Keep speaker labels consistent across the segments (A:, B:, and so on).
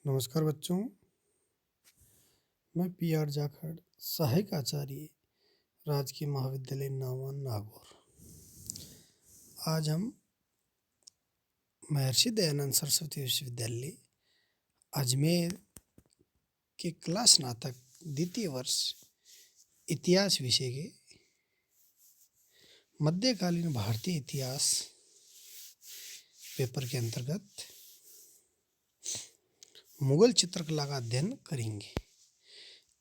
A: नमस्कार बच्चों, मैं पी आर जाखड़, सहायक आचार्य, राजकीय महाविद्यालय नावन नागौर। आज हम महर्षि दयानंद सरस्वती विश्वविद्यालय अजमेर के कला स्नातक द्वितीय वर्ष इतिहास विषय के मध्यकालीन भारतीय इतिहास पेपर के अंतर्गत मुगल चित्रकला का अध्ययन करेंगे।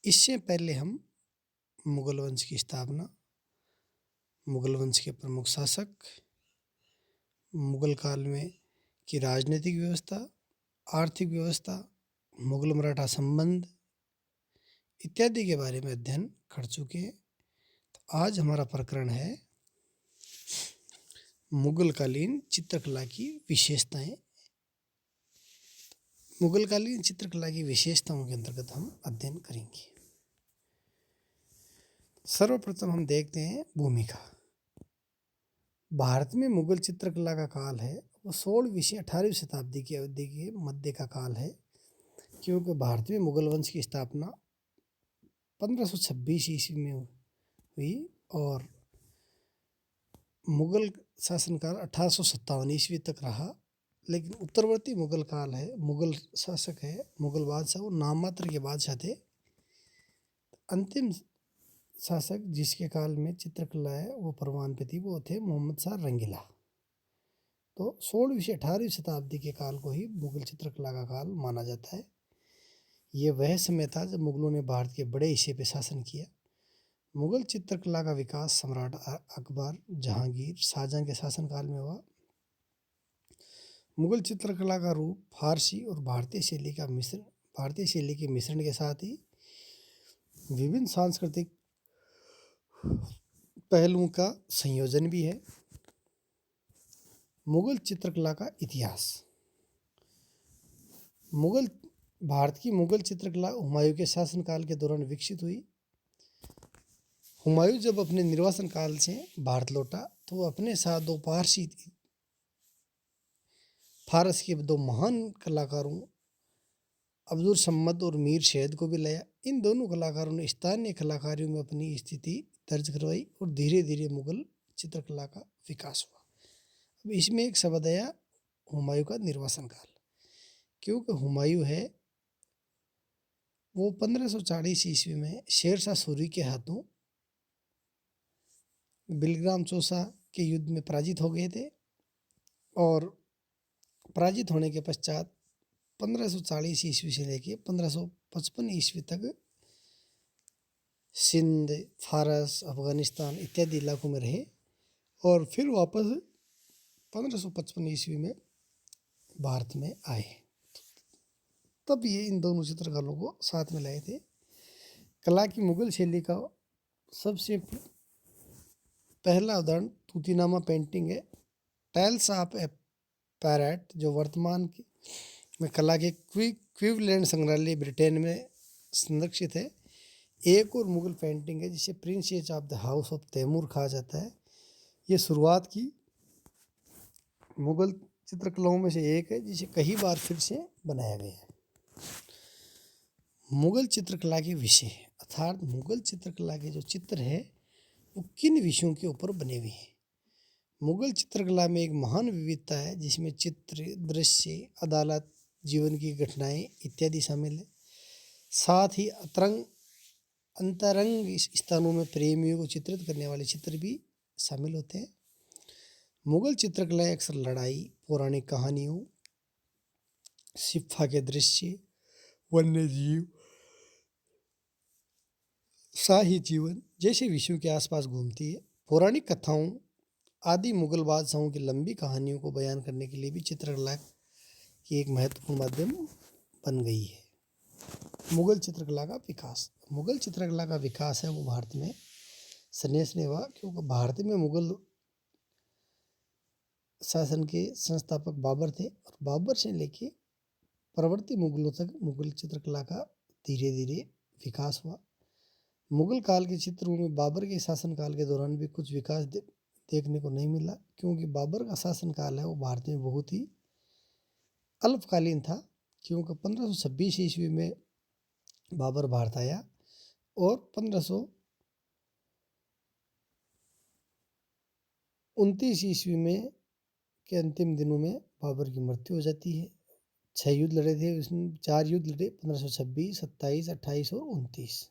A: इससे पहले हम मुगल वंश की स्थापना, मुगल वंश के प्रमुख शासक, मुगल काल में की राजनीतिक व्यवस्था, आर्थिक व्यवस्था, मुगल मराठा संबंध इत्यादि के बारे में अध्ययन कर चुके हैं। तो आज हमारा प्रकरण है मुगलकालीन चित्रकला की विशेषताएं। मुगलकालीन चित्रकला की विशेषताओं के अंतर्गत हम अध्ययन करेंगे। सर्वप्रथम हम देखते हैं भूमिका। भारत में मुगल चित्रकला का काल है वो 16वीं से 18वीं शताब्दी की अवधि के मध्य का काल है, क्योंकि भारत में मुगल वंश की स्थापना 1526 ईस्वी में हुई और मुगल शासनकाल 1857 ईस्वी तक रहा। लेकिन उत्तरवर्ती मुगल काल है, मुगल शासक है, मुगल बादशाह, वो नाम मात्र के बादशाह थे। अंतिम शासक जिसके काल में चित्रकला है वो परवान पे थी, वो थे मोहम्मद शाह रंगीला। तो 16वीं से 18वीं शताब्दी के काल को ही मुगल चित्रकला का काल माना जाता है। ये वह समय था जब मुगलों ने भारत के बड़े हिस्से पे शासन किया। मुगल चित्रकला का विकास सम्राट अकबर, जहांगीर, शाहजहां के शासनकाल में हुआ। मुगल चित्रकला का रूप फारसी और भारतीय शैली के मिश्रण के साथ ही विभिन्न सांस्कृतिक पहलुओं का संयोजन भी है। मुगल चित्रकला का इतिहास। भारत की मुगल चित्रकला हुमायूं के शासनकाल के दौरान विकसित हुई। हुमायूं जब अपने निर्वासन काल से भारत लौटा तो वो अपने साथ फारस के दो महान कलाकारों अब्दुल सम्मद और मीर शैद को भी लाया। इन दोनों कलाकारों ने स्थानीय कलाकारियों में अपनी स्थिति दर्ज करवाई और धीरे धीरे मुगल चित्रकला का विकास हुआ। अब इसमें एक शब्द आया हुमायूं का निर्वासन काल, क्योंकि हुमायूं है वो 1540 ईस्वी में शेरशाह सूरी के हाथों बिलग्राम चौसा के युद्ध में पराजित हो गए थे और पराजित होने के पश्चात 1540 ईस्वी से लेके 1555 ईस्वी तक सिंध, फारस, अफगानिस्तान इत्यादि इलाकों में रहे और फिर वापस 1555 ईस्वी में भारत में आए। तब ये इन दोनों चित्रकारों को साथ में लाए थे। कला की मुगल शैली का सबसे पहला उदाहरण तूतीनामा पेंटिंग है। टाइल्स ऑफ ए पैरेट, जो वर्तमान में कला के क्वीवलैंड संग्रहालय ब्रिटेन में संरक्षित है। एक और मुगल पेंटिंग है जिसे princess of the house of Timur कहा जाता है। ये शुरुआत की मुगल चित्रकलाओं में से एक है जिसे कई बार फिर से बनाया गया है। मुगल चित्रकला के विषय अर्थात मुगल चित्रकला के जो चित्र है वो किन विषयों के ऊपर बने हुए हैं। मुगल चित्रकला में एक महान विविधता है जिसमें चित्र, दृश्य, अदालत, जीवन की घटनाएं इत्यादि शामिल है। साथ ही अंतरंग स्थानों में प्रेमियों को चित्रित करने वाले चित्र भी शामिल होते हैं। मुगल चित्रकला अक्सर लड़ाई, पौराणिक कहानियों, सिफा के दृश्य, वन्य जीव, शाही जीवन जैसे विषयों के आसपास घूमती है। पौराणिक कथाओं आदि मुगल बादशाहों की लंबी कहानियों को बयान करने के लिए भी चित्रकला की एक महत्वपूर्ण माध्यम बन गई है। मुगल चित्रकला का विकास। मुगल चित्रकला का विकास है वो भारत में संन्यास ने हुआ, क्योंकि भारत में मुगल शासन के संस्थापक बाबर थे और बाबर से लेके परवर्ती मुगलों तक मुगल चित्रकला का धीरे धीरे विकास हुआ। मुगल काल के चित्रों में बाबर के शासनकाल के दौरान भी कुछ विकास देखने को नहीं मिला, क्योंकि बाबर का शासनकाल है वो भारत में बहुत ही अल्पकालीन था। क्योंकि 1526 ईस्वी में बाबर भारत आया और 1529 ईस्वी में के अंतिम दिनों में बाबर की मृत्यु हो जाती है। 6 युद्ध लड़े थे उसने, 4 युद्ध लड़े 1526, 27, 28 और 29।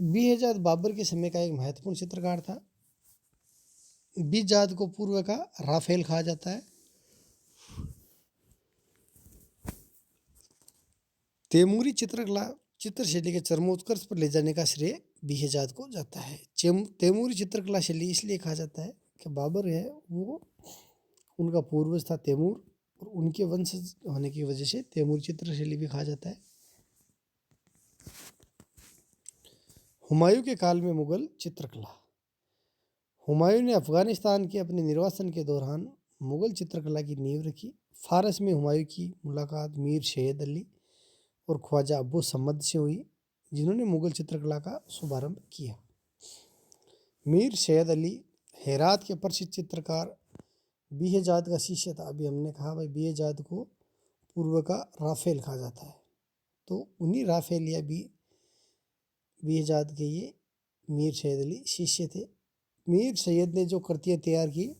A: बीहजाद बाबर के समय का एक महत्वपूर्ण चित्रकार था। बीहजाद को पूर्व का राफेल कहा जाता है। तैमूरी चित्रकला चित्रशैली के चरमोत्कर्ष पर ले जाने का श्रेय बीहजाद को जाता है। तैमूरी चित्रकला शैली इसलिए कहा जाता है कि बाबर है वो उनका पूर्वज था तैमूर, और उनके वंशज होने की वजह से तैमूरी चित्रशैली भी कहा जाता है। हुमायूं के काल में मुगल चित्रकला। हुमायूं ने अफगानिस्तान के अपने निर्वासन के दौरान मुगल चित्रकला की नींव रखी। फारस में हुमायूं की मुलाकात मीर सैयद अली और ख्वाजा अब्बू सम्मद से हुई, जिन्होंने मुगल चित्रकला का शुभारंभ किया। मीर सैयद अली हेरात के प्रसिद्ध चित्रकार बीहजाद का शिष्य था। अभी हमने कहा भाई बीहजाद को पूर्व का राफेल कहा जाता है, तो उन्हीं राफेल या बीहजाद के ये मीर सैयद अली शिष्य थे। मीर सैयद ने जो कृतियाँ तैयार की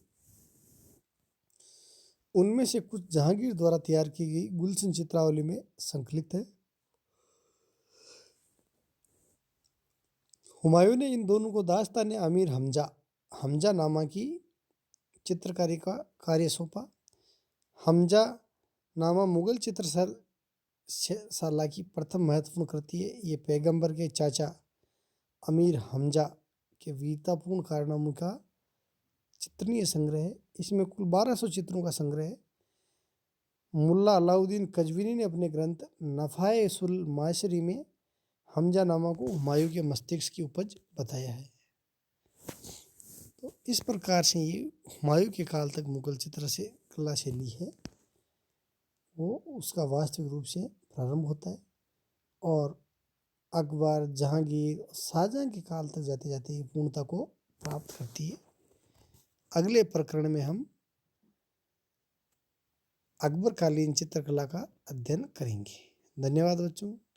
A: उनमें से कुछ जहांगीर द्वारा तैयार की गई गुलशन चित्रावली में संकलित है। हुमायूं ने इन दोनों को दास्तान अमीर हमजा नामा की चित्रकारी का कार्य सौंपा। हमजा नामा मुगल चित्रशाला की प्रथम महत्वपूर्ण कृति है। ये पैगंबर के चाचा अमीर हमजा के वीरतापूर्ण कारनामों का चित्रणीय संग्रह है। इसमें कुल 1200 चित्रों का संग्रह है। मुल्ला अलाउद्दीन कजवीनी ने अपने ग्रंथ नफ़ाए-उल माशरी में हमजा नामा को हुमायूं के मस्तिष्क की उपज बताया है। तो इस प्रकार से ये हुमायूं के काल तक मुगल चित्रकला शैली है वो उसका वास्तविक रूप से प्रारंभ होता है, और अकबर, जहांगीर, शाहजहां के काल तक जाते जाते ये पूर्णता को प्राप्त करती है। अगले प्रकरण में हम अकबर कालीन चित्रकला का अध्ययन करेंगे। धन्यवाद बच्चों।